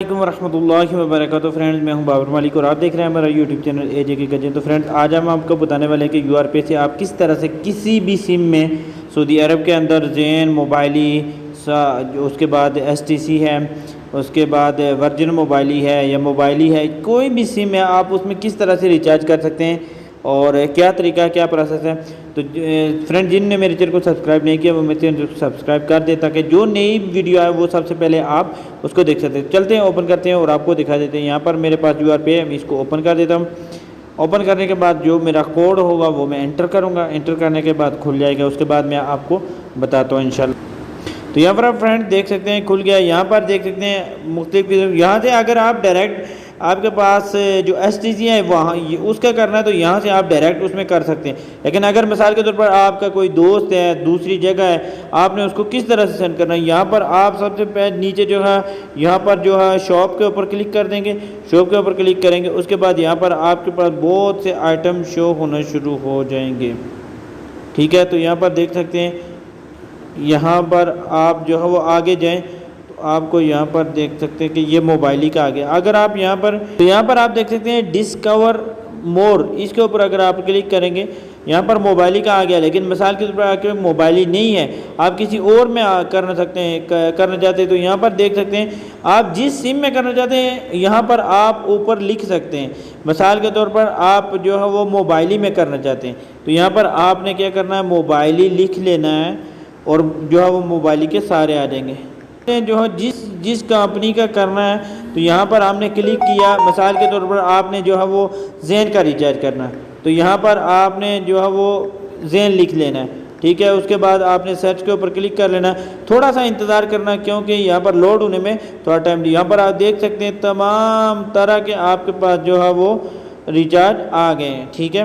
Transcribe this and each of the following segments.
वालेकुम वरहमतुल्लाहि वबरकातुहू। फ्रेंड्स, मैं हूं बाबर मालिक और आप देख रहे हैं हमारा यूट्यूब चैनल एजे की गजें। तो फ्रेंड्स, आज हम आपको बताने वाले हैं कि यूआरपे से आप किस तरह से किसी भी सिम में सऊदी अरब के अंदर ज़ेन मोबाइली, उसके बाद एसटीसी है, उसके बाद वर्जिन मोबाइली है या मोबाइली है, कोई भी सिम है आप उसमें किस तरह से रिचार्ज कर सकते हैं और क्या तरीका, क्या प्रोसेस है। तो फ्रेंड, जिनने मेरे चैनल को सब्सक्राइब नहीं किया वो मेरे चैनल को सब्सक्राइब कर दे ताकि जो नई वीडियो आए वो सबसे पहले आप उसको देख सकते हैं। चलते हैं, ओपन करते हैं और आपको दिखा देते हैं। यहाँ पर मेरे पास यूआरपे है, मैं इसको ओपन कर देता हूँ। ओपन करने के बाद जो मेरा कोड होगा वो मैं एंटर करूँगा। एंटर करने के बाद खुल जाएगा, उसके बाद मैं आपको बताता हूँ इंशाल्लाह। तो यहाँ पर आप फ्रेंड देख सकते हैं खुल गया। यहाँ पर देख सकते हैं मुख्तलिफ, यहाँ से अगर आप डायरेक्ट आपके पास जो एसटीसी है वहाँ उसका करना है तो यहाँ से आप डायरेक्ट उसमें कर सकते हैं। लेकिन अगर मिसाल के तौर पर आपका कोई दोस्त है दूसरी जगह है, आपने उसको किस तरह से सेंड करना है, यहाँ पर आप सबसे पहले नीचे जो है यहाँ पर जो है शॉप के ऊपर क्लिक कर देंगे। शॉप के ऊपर क्लिक करेंगे, उसके बाद यहाँ पर आपके पास बहुत से आइटम शो होना शुरू हो जाएंगे। ठीक है, तो यहाँ पर देख सकते हैं, यहाँ पर आप जो है वो आगे जाएं तो आपको यहाँ पर देख सकते हैं कि ये मोबाइली का आ गया। अगर आप यहाँ पर, तो यहाँ पर आप देख सकते हैं डिस्कवर मोर, इसके ऊपर अगर आप क्लिक करेंगे यहाँ पर मोबाइली का आ गया। लेकिन मिसाल के तौर पर आपके मोबाइली नहीं है, आप किसी और में करना सकते हैं, करना चाहते हैं, तो यहाँ पर देख सकते हैं आप जिस सिम में करना चाहते हैं यहाँ पर आप ऊपर लिख सकते हैं। मिसाल के तौर पर आप जो है वो मोबाइली में करना चाहते हैं तो यहाँ पर आपने क्या करना है, मोबाइली लिख लेना है और जो है वो मोबाइली के सारे आ जाएंगे। जो है जिस कंपनी का करना है तो यहाँ पर आपने क्लिक किया। मिसाल के तौर पर आपने जो है वो ज़ेन का रिचार्ज करना है तो यहाँ पर आपने जो है वो ज़ेन लिख लेना है। ठीक है, उसके बाद आपने सर्च के ऊपर क्लिक कर लेना है। थोड़ा सा इंतज़ार करना क्योंकि यहाँ पर लोड होने में थोड़ा टाइम। यहाँ पर आप देख सकते हैं तमाम तरह के आपके पास जो है वो रिचार्ज आ गए हैं। ठीक है,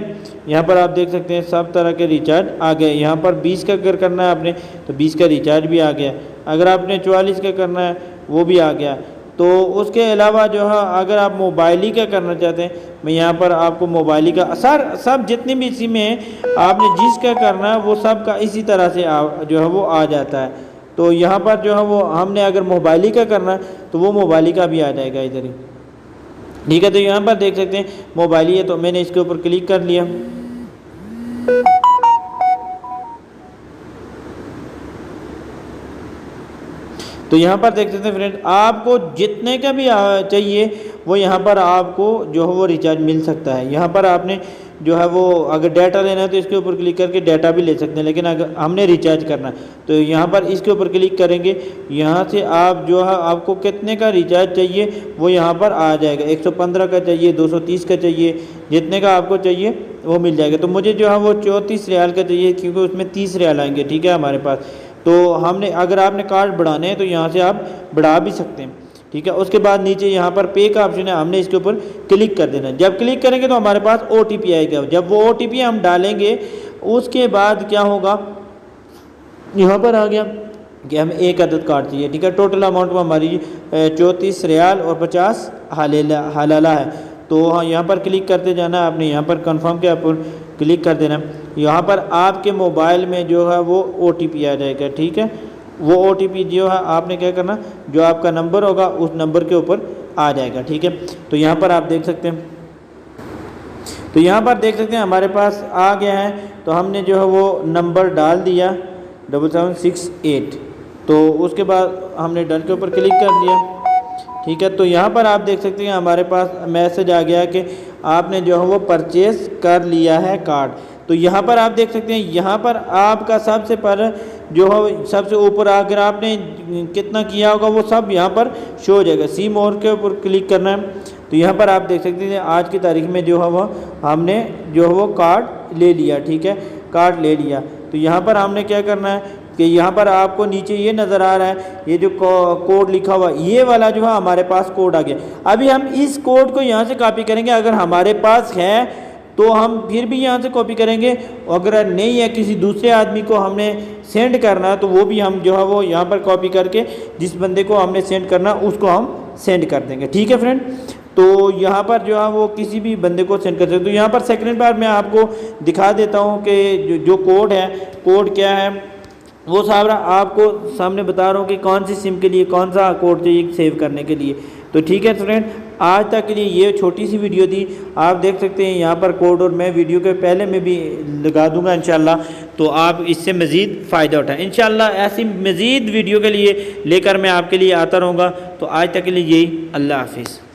यहाँ पर आप देख सकते हैं सब तरह के रिचार्ज आ गए। यहाँ पर 20 का अगर करना है आपने तो 20 का रिचार्ज भी आ गया। अगर आपने 44 का करना है वो भी आ गया। तो उसके अलावा जो है अगर आप मोबाइली का करना चाहते हैं, मैं यहाँ पर आपको मोबाइली का सब जितनी भी सिम हैं आपने जिसका करना है वो सब का इसी तरह से जो है वो आ जाता है। तो यहाँ पर जो है वो हमने अगर मोबाइली का करना है तो वो मोबाइली का भी आ जाएगा इधर ही। ठीक है, तो यहाँ पर देख सकते हैं मोबाइली है तो मैंने इसके ऊपर क्लिक कर लिया। तो यहाँ पर देख सकते हैं फ्रेंड, आपको जितने का भी चाहिए वो यहाँ पर आपको जो है वो रिचार्ज मिल सकता है। यहाँ पर आपने जो है वो अगर डाटा लेना है तो इसके ऊपर क्लिक करके डाटा भी ले सकते हैं, लेकिन अगर हमने रिचार्ज करना है तो यहाँ पर इसके ऊपर क्लिक करेंगे। यहाँ से आप जो है आपको कितने का रिचार्ज चाहिए वो यहाँ पर आ जाएगा। 115 का चाहिए, 230 का चाहिए, जितने का आपको चाहिए वो मिल जाएगा। तो मुझे जो है वो 34 रियाल का चाहिए क्योंकि उसमें 30 रियाल आएंगे। ठीक है, हमारे पास तो हमने अगर आपने कार्ड बढ़ाने हैं तो यहाँ से आप बढ़ा भी सकते हैं। ठीक है, उसके बाद नीचे यहाँ पर पे का ऑप्शन है, हमने इसके ऊपर क्लिक कर देना है। जब क्लिक करेंगे तो हमारे पास OTP आएगा। जब वो OTP हम डालेंगे उसके बाद क्या होगा, यहाँ पर आ गया कि हमें एक अदद कार्ड चाहिए। ठीक है, टोटल अमाउंट में हमारी 34 रियाल और 50 हलाला है। तो हाँ, यहाँ पर क्लिक करते जाना है आपने, यहाँ पर कंफर्म के ऊपर क्लिक कर देना। यहाँ पर आपके मोबाइल में जो है वो OTP आ जाएगा। ठीक है, वो OTP जो है आपने क्या करना, जो आपका नंबर होगा उस नंबर के ऊपर आ जाएगा। ठीक है, तो यहाँ पर आप देख सकते हैं, तो यहाँ पर देख सकते हैं हमारे पास आ गया है। तो हमने जो है वो नंबर डाल दिया 7768। तो उसके बाद हमने डन के ऊपर क्लिक कर दिया। ठीक है, तो यहाँ पर आप देख सकते हैं हमारे पास मैसेज आ गया कि आपने जो है वो परचेज़ कर लिया है कार्ड। तो यहाँ पर आप देख सकते हैं, यहाँ पर आपका सबसे पर जो है सबसे ऊपर अगर आपने कितना किया होगा वो सब यहाँ पर शो हो जाएगा। सी मोर के ऊपर क्लिक करना है तो यहाँ पर आप देख सकते हैं आज की तारीख में जो है वो हमने जो है वो कार्ड ले लिया। ठीक है, कार्ड ले लिया। तो यहाँ पर हमने क्या करना है कि यहाँ पर आपको नीचे ये नज़र आ रहा है, ये जो कोड लिखा हुआ ये वाला जो है हमारे पास कोड आ गया। अभी हम इस कोड को यहाँ से कॉपी करेंगे। अगर हमारे पास है तो हम फिर भी यहाँ से कॉपी करेंगे, अगर नहीं है किसी दूसरे आदमी को हमने सेंड करना है तो वो भी हम जो है वो यहाँ पर कॉपी करके जिस बंदे को हमने सेंड करना उसको हम सेंड कर देंगे। ठीक है फ्रेंड, तो यहाँ पर जो है वो किसी भी बंदे को सेंड कर सकते। तो यहाँ पर सेकंड बार मैं आपको दिखा देता हूँ कि जो कोड है, कोड क्या है। वो साहब आपको सामने बता रहा हूँ कि कौन सी सिम के लिए कौन सा कोड चाहिए सेव करने के लिए। तो ठीक है फ्रेंड, आज तक के लिए ये छोटी सी वीडियो थी। आप देख सकते हैं यहाँ पर कोड, और मैं वीडियो के पहले में भी लगा दूंगा इंशाल्लाह, तो आप इससे मज़ीद फ़ायदा उठाएं इंशाल्लाह। ऐसी मज़ीद वीडियो के लिए लेकर मैं आपके लिए आता रहूँगा। तो आज तक के लिए यही, अल्लाह हाफिज़।